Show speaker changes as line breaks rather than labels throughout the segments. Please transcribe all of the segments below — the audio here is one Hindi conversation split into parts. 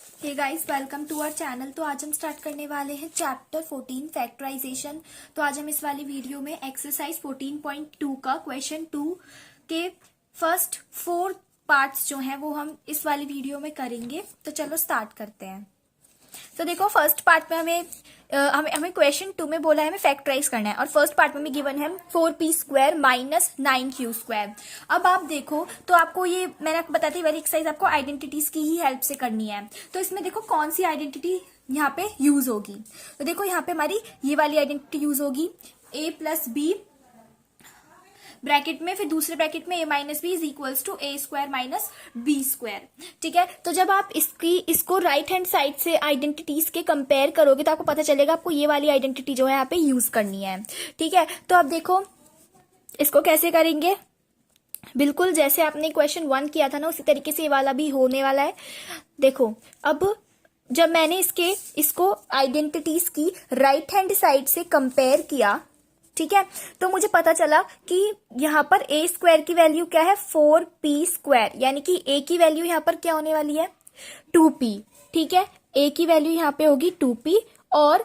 Hey guys, welcome to our channel. तो आज हम स्टार्ट करने वाले हैं चैप्टर 14 फैक्टराइजेशन। तो आज हम इस वाली वीडियो में एक्सरसाइज 14.2 का क्वेश्चन 2 के फर्स्ट 4 पार्ट्स जो हैं वो हम इस वाली वीडियो में करेंगे। तो चलो स्टार्ट करते हैं। तो देखो, फर्स्ट पार्ट में हमें क्वेश्चन 2 में बोला है हमें फैक्टराइज करना है, और फर्स्ट पार्ट में गिवन है 4p² माइनस 9q²। अब आप देखो तो आपको ये मैंने आपको बताई थी वाली एक्सरसाइज आपको आइडेंटिटीज की ही हेल्प से करनी है। तो इसमें देखो कौन सी आइडेंटिटी यहाँ पे यूज होगी। तो देखो यहाँ पे हमारी ये वाली आइडेंटिटी यूज होगी, a प्लस बी ब्रैकेट में, फिर दूसरे ब्रैकेट में a minus B is equals to a² minus b²। ठीक है, तो जब आप इसको राइट हैंड साइड से आइडेंटिटीज के कंपेयर करोगे तो आपको पता चलेगा आपको ये वाली आइडेंटिटी जो है यहाँ पे यूज करनी है। ठीक है, तो अब देखो इसको कैसे करेंगे। बिल्कुल जैसे आपने क्वेश्चन 1 किया था ना, उसी तरीके से ये वाला भी होने वाला है। देखो, अब जब मैंने इसको आइडेंटिटीज की राइट हैंड साइड से कंपेयर किया, ठीक है, तो मुझे पता चला कि यहाँ पर a² की वैल्यू क्या है 4p², यानी कि a की वैल्यू यहाँ पर क्या होने वाली है 2p। ठीक है, a की वैल्यू यहाँ पे होगी 2p और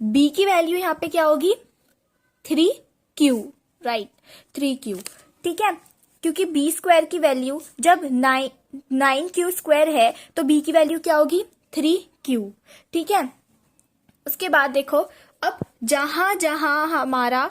b की वैल्यू यहाँ पे क्या होगी 3q, राइट 3q। ठीक है, क्योंकि b² की वैल्यू जब 9q² है तो b की वैल्यू क्या होगी 3q। ठीक है, उसके बाद देखो, अब जहां जहां हमारा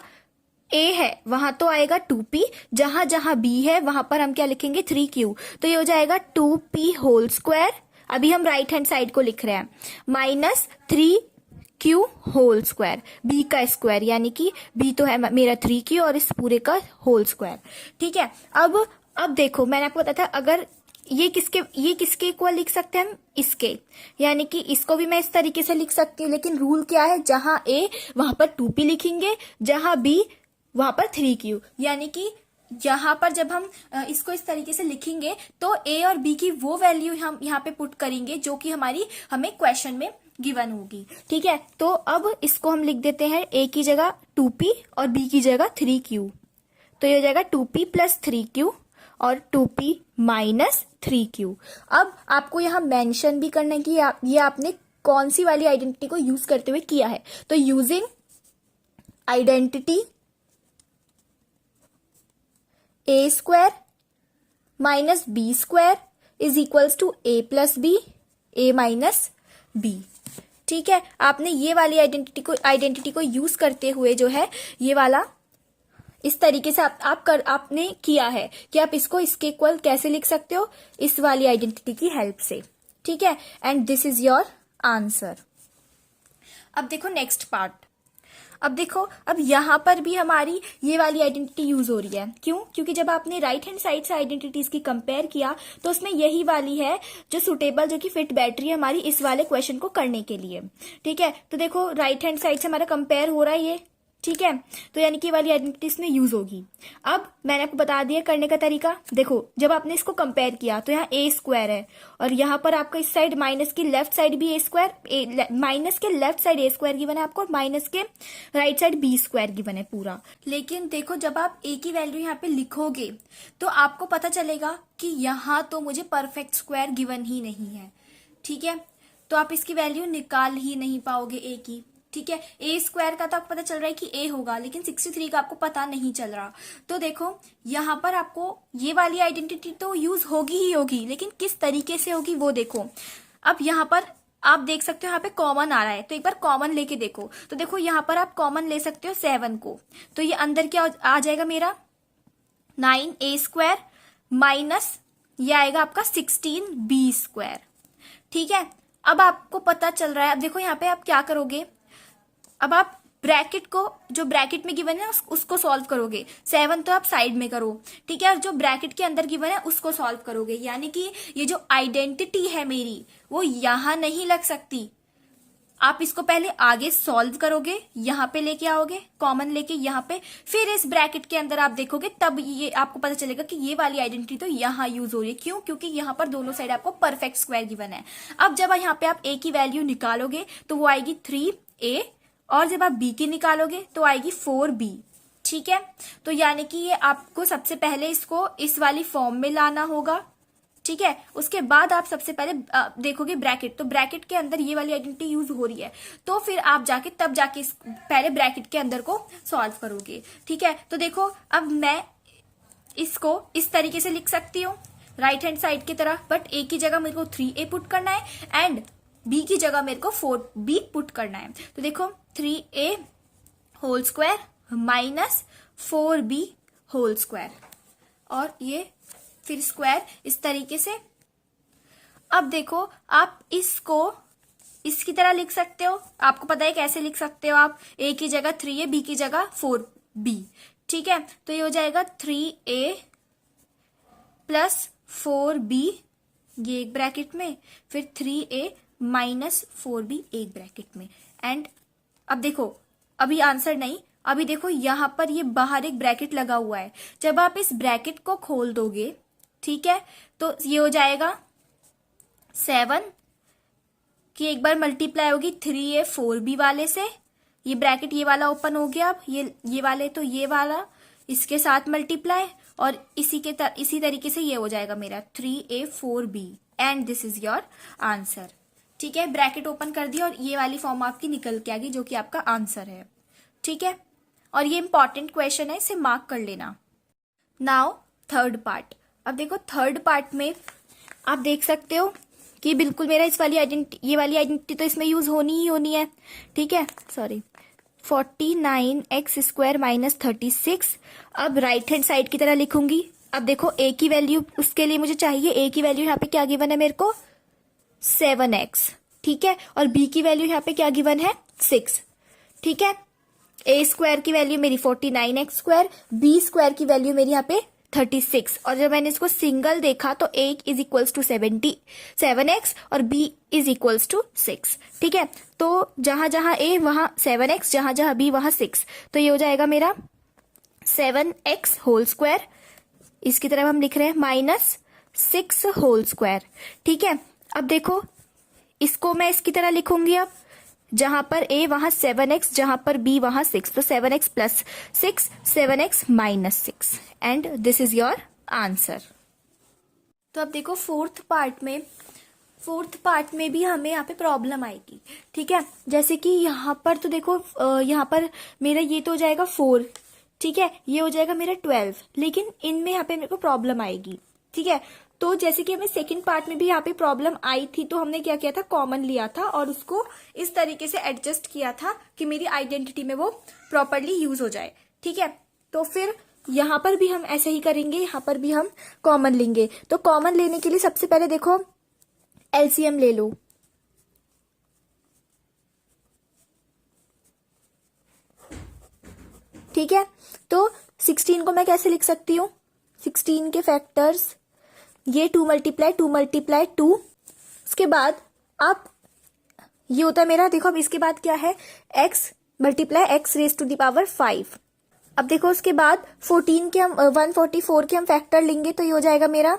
a है वहां तो आएगा 2p, जहां जहां b है वहां पर हम क्या लिखेंगे 3q। तो ये हो जाएगा 2p²। अभी हम राइट हैंड साइड को लिख रहे हैं, माइनस 3q², b का स्क्वायर, यानी कि b तो है मेरा 3q और इस पूरे का होल स्क्वायर। ठीक है, अब देखो मैंने आपको बताया था अगर ये किसके इक्वल लिख सकते हैं हम, इसके, यानी कि इसको भी मैं इस तरीके से लिख सकती हूँ, लेकिन रूल क्या है, जहां a वहां पर 2p लिखेंगे, जहां b वहां पर 3q। यानी कि यहां पर जब हम इसको इस तरीके से लिखेंगे तो a और b की वो वैल्यू हम यहाँ पे पुट करेंगे जो कि हमें क्वेश्चन में गिवन होगी। ठीक है, तो अब इसको हम लिख देते हैं a की जगह 2p और b की जगह 3q। तो ये हो जाएगा 2p प्लस 3q और 2p माइनस 3q। अब आपको यहां मेंशन भी करना है कि ये आपने कौन सी वाली आइडेंटिटी को यूज करते हुए किया है। तो using identity a² minus b² is equals to a plus B, a minus b। ठीक है, आपने ये वाली आइडेंटिटी को यूज करते हुए जो है ये वाला इस तरीके से आपने किया है कि आप इसको इसके इक्वल कैसे लिख सकते हो, इस वाली आइडेंटिटी की हेल्प से। ठीक है, and this is your answer. अब देखो नेक्स्ट पार्ट। अब देखो, अब यहां पर भी हमारी ये वाली आइडेंटिटी यूज हो रही है। क्यों? क्योंकि जब आपने राइट हैंड साइड से आइडेंटिटीज की कंपेयर किया तो उसमें यही वाली है जो सुटेबल, जो कि फिट बैठ रही है हमारी इस वाले क्वेश्चन को करने के लिए। ठीक है, तो देखो राइट हैंड साइड से हमारा कंपेयर हो रहा है ये। ठीक है, तो यानी कि वाली आइडेंटिटी इसमें यूज होगी। अब मैंने आपको बता दिया करने का तरीका। देखो, जब आपने इसको कंपेयर किया तो यहाँ a² है और यहाँ पर आपका इस साइड माइनस की लेफ्ट साइड भी माइनस के लेफ्ट साइड a² गिवन है आपको, और माइनस के राइट साइड b² गिवन है पूरा। लेकिन देखो, जब आप a की वैल्यू यहाँ पे लिखोगे तो आपको पता चलेगा कि यहाँ तो मुझे परफेक्ट स्क्वायर गिवन ही नहीं है। ठीक है, तो आप इसकी वैल्यू निकाल ही नहीं पाओगे a की। ठीक है, a² का तो आपको पता चल रहा है कि a होगा, लेकिन 63 का आपको पता नहीं चल रहा। तो देखो यहाँ पर आपको ये वाली आइडेंटिटी तो यूज होगी ही होगी, लेकिन किस तरीके से होगी वो देखो। अब यहाँ पर आप देख सकते हो यहाँ पे कॉमन आ रहा है, तो एक बार कॉमन लेके देखो। तो देखो यहाँ पर आप कॉमन ले सकते हो 7 को, तो ये अंदर क्या आ जाएगा मेरा 9a² माइनस ये आएगा आपका 16b²। ठीक है, अब आपको पता चल रहा है। अब देखो यहाँ पे आप क्या करोगे, अब आप ब्रैकेट को, जो ब्रैकेट में गिवन है उसको सॉल्व करोगे। 7 तो आप साइड में करो। ठीक है, और जो ब्रैकेट के अंदर गिवन है उसको सॉल्व करोगे, यानी कि ये जो आइडेंटिटी है मेरी वो यहां नहीं लग सकती। आप इसको पहले आगे सॉल्व करोगे, यहाँ पे लेके आओगे कॉमन लेके यहाँ पे, फिर इस ब्रैकेट के अंदर आप देखोगे, तब ये आपको पता चलेगा कि ये वाली आइडेंटिटी तो यहाँ यूज हो रही है। क्यों? क्योंकि यहाँ पर दोनों साइड आपको परफेक्ट स्क्वायर गिवन है। अब जब यहाँ पे आप a की वैल्यू निकालोगे तो वो आएगी 3a, और जब आप b की निकालोगे तो आएगी 4b। ठीक है, तो यानी कि ये आपको सबसे पहले इसको इस वाली फॉर्म में लाना होगा। ठीक है। उसके बाद आप सबसे पहले देखोगे ब्रैकेट, तो ब्रैकेट के अंदर ये वाली आइडेंटिटी यूज हो रही है, तो फिर आप जाके तब जाके पहले ब्रैकेट के अंदर को सॉल्व करोगे। ठीक है, तो देखो अब मैं इसको इस तरीके से लिख सकती हूँ राइट हैंड साइड की तरह, बट ए की जगह मेरे को 3a पुट करना है एंड बी की जगह मेरे को 4b पुट करना है। तो देखो 3a whole square minus 4b whole square, और ये फिर स्क्वायर इस तरीके से। अब देखो आप इसको इसकी तरह लिख सकते हो, आपको पता है कैसे लिख सकते हो आप, a की जगह 3a, b की जगह 4b। ठीक है, तो ये हो जाएगा 3a प्लस 4b, ये एक ब्रैकेट में, फिर 3a माइनस 4b एक ब्रैकेट में। एंड अब देखो अभी आंसर नहीं, अभी देखो यहां पर ये बाहर एक ब्रैकेट लगा हुआ है, जब आप इस ब्रैकेट को खोल दोगे, ठीक है, तो ये हो जाएगा 7 की एक बार मल्टीप्लाई होगी 3a 4b वाले से, ये ब्रैकेट ये वाला ओपन हो गया, अब ये वाले तो ये वाला इसके साथ मल्टीप्लाई, और इसी तरीके से ये हो जाएगा मेरा 3a 4b and this is your answer. ठीक है, ब्रैकेट ओपन कर दिया और ये वाली फॉर्म आपकी निकल के आ गई जो कि आपका आंसर है। ठीक है, और ये इंपॉर्टेंट क्वेश्चन है, इसे मार्क कर लेना। Now third part. अब देखो थर्ड पार्ट में आप देख सकते हो कि बिल्कुल मेरा ये वाली आइडेंटिटी तो इसमें यूज होनी ही होनी है। ठीक है, सॉरी 49x² माइनस 36। अब राइट हैंड साइड की तरह लिखूंगी। अब देखो a की वैल्यू, उसके लिए मुझे चाहिए a की वैल्यू यहाँ पे क्या गिवन है मेरे को 7x। ठीक है, और b की वैल्यू यहाँ पे क्या गिवन है 6। ठीक है, a² की वैल्यू मेरी 49x², b² की वैल्यू मेरी यहाँ पे 36, और जब मैंने इसको सिंगल देखा तो a is equals to 7x और b इज इक्वल्स टू 6। ठीक है, तो जहां जहां a वहां 7x, जहां जहां b वहां 6, तो ये हो जाएगा मेरा 7x होल स्क्वायर, इसकी तरफ हम लिख रहे हैं माइनस 6 होल स्क्वायर। ठीक है, अब देखो इसको मैं इसकी तरह लिखूंगी, अब जहां पर a वहां 7x, जहां पर b वहां 6, तो 7x plus 6, 7x minus 6 and this is your answer. तो अब देखो फोर्थ पार्ट में भी हमें यहाँ पे प्रॉब्लम आएगी। ठीक है, जैसे कि यहाँ पर तो देखो यहाँ पर मेरा ये तो हो जाएगा 4, ठीक है, ये हो जाएगा मेरा 12, लेकिन इनमें यहाँ पे मेरे को प्रॉब्लम आएगी। ठीक है, तो जैसे कि हमें सेकंड पार्ट में भी यहाँ पे प्रॉब्लम आई थी, तो हमने क्या किया था, कॉमन लिया था और उसको इस तरीके से एडजस्ट किया था कि मेरी आइडेंटिटी में वो प्रॉपरली यूज हो जाए। ठीक है, तो फिर यहाँ पर भी हम ऐसे ही करेंगे, यहाँ पर भी हम कॉमन लेंगे। तो कॉमन लेने के लिए सबसे पहले देखो एलसीएम ले लो। ठीक है, तो 16 को मैं कैसे लिख सकती हूँ, 16 के फैक्टर्स, ये 2 मल्टीप्लाई 2, उसके बाद आप ये होता है मेरा, देखो अब इसके बाद क्या है, x multiply x raise to the power 5। अब देखो उसके बाद 14 के हम 144 के हम फैक्टर लेंगे, तो ये हो जाएगा मेरा,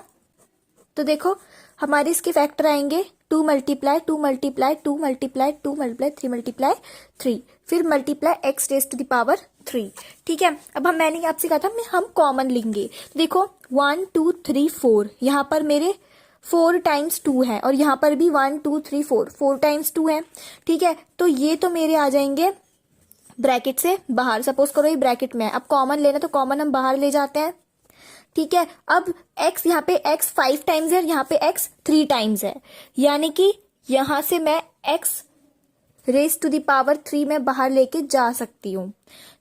तो देखो हमारे इसके फैक्टर आएंगे 2 multiply 2 multiply 2 multiply 2 multiply 3 multiply 3, फिर multiply x raise to the power 3। ठीक है, अब मैंने आपसे कहा था हम कॉमन लेंगे, तो देखो 1 2 3 4, यहाँ पर मेरे 4 टाइम्स 2 है, और यहाँ पर भी 1 2 3 4 टाइम्स 2 है। ठीक है, तो ये तो मेरे आ जाएंगे ब्रैकेट से बाहर, सपोज करो ये ब्रैकेट में है, अब कॉमन लेना तो कॉमन हम बाहर ले जाते हैं। ठीक है, अब x यहाँ पे x 5 टाइम्स है, यहाँ पे x 3 टाइम्स है, यानी कि यहां से मैं x raise to the power 3 में बाहर लेके जा सकती हूँ।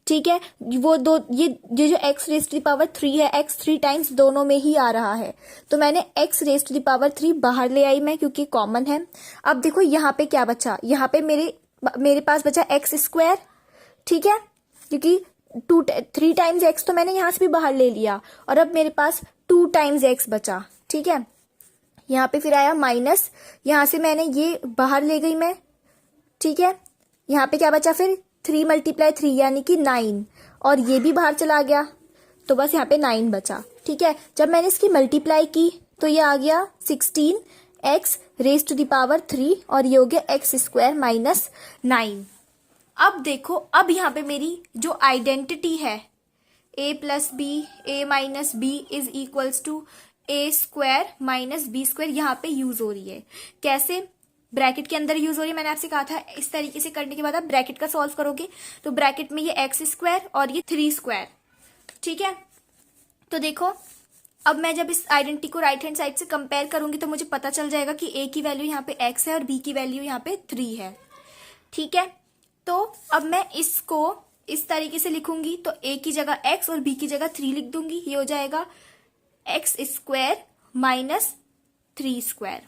ठीक है, वो दो ये जो x raise to the power 3 है, x 3 टाइम्स दोनों में ही आ रहा है, तो मैंने x raise to the power 3 बाहर ले आई मैं, क्योंकि कॉमन है। अब देखो यहाँ पे क्या बचा, यहाँ पे मेरे पास बचा x²। ठीक है, क्योंकि 3 टाइम्स x तो मैंने यहां से भी बाहर ले लिया, और अब मेरे पास 2 टाइम्स x बचा। ठीक है, यहाँ पे फिर आया माइनस, यहां से मैंने ये बाहर ले गई मैं। ठीक है, यहाँ पे क्या बचा फिर 3 मल्टीप्लाई 3 यानी कि 9, और ये भी बाहर चला गया, तो बस यहाँ पे 9 बचा। ठीक है, जब मैंने इसकी मल्टीप्लाई की तो ये आ गया 16x raise to the power 3, और ये हो गया x² माइनस 9। अब देखो, अब यहाँ पे मेरी जो आइडेंटिटी है a plus B, a minus B is equals to A square minus B square यहाँ पे यूज हो रही है। कैसे? ब्रैकेट के अंदर यूज हो रही है। मैंने आपसे कहा था इस तरीके से करने के बाद आप ब्रैकेट का सॉल्व करोगे तो ब्रैकेट में ये एक्स स्क्वायर और ये 3 स्क्वायर, ठीक है। तो देखो अब मैं जब इस आइडेंटिटी को राइट हैंड साइड से कंपेयर करूंगी तो मुझे पता चल जाएगा कि ए की वैल्यू यहाँ पे एक्स है और बी की वैल्यू यहाँ पे 3 है, ठीक है। तो अब मैं इसको इस तरीके से लिखूंगी तो ए की जगह एक्स और बी की जगह 3 लिख दूंगी। ये हो जाएगा एक्स स्क्वायर माइनस 3 स्क्वायर,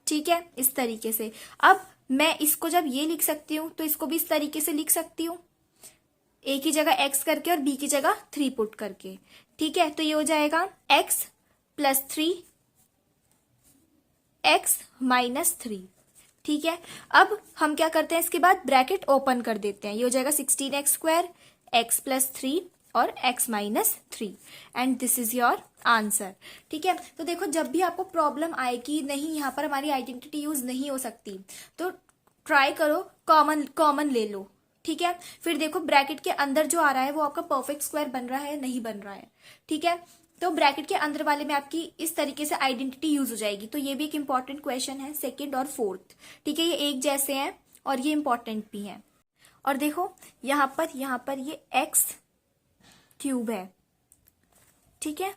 ठीक है, इस तरीके से। अब मैं इसको जब ये लिख सकती हूं तो इसको भी इस तरीके से लिख सकती हूं, ए की जगह एक्स करके और बी की जगह 3 पुट करके, ठीक है। तो ये हो जाएगा एक्स प्लस 3 एक्स माइनस 3, ठीक है। अब हम क्या करते हैं, इसके बाद ब्रैकेट ओपन कर देते हैं। ये हो जाएगा 16x स्क्वायर एक्स प्लस 3 और x minus 3 and this is your answer, ठीक है। तो देखो जब भी आपको प्रॉब्लम आए कि नहीं यहाँ पर हमारी आइडेंटिटी यूज नहीं हो सकती तो ट्राई करो कॉमन ले लो, ठीक है। फिर देखो ब्रैकेट के अंदर जो आ रहा है वो आपका परफेक्ट स्क्वायर बन रहा है नहीं बन रहा है, ठीक है। तो ब्रैकेट के अंदर वाले में आपकी इस तरीके से आइडेंटिटी यूज हो जाएगी। तो ये भी एक इंपॉर्टेंट क्वेश्चन है, सेकंड और फोर्थ, ठीक है। ये एक जैसे हैं और ये इंपॉर्टेंट भी हैं। और देखो यहाँ पर ये एक्स क्यूब है, ठीक है।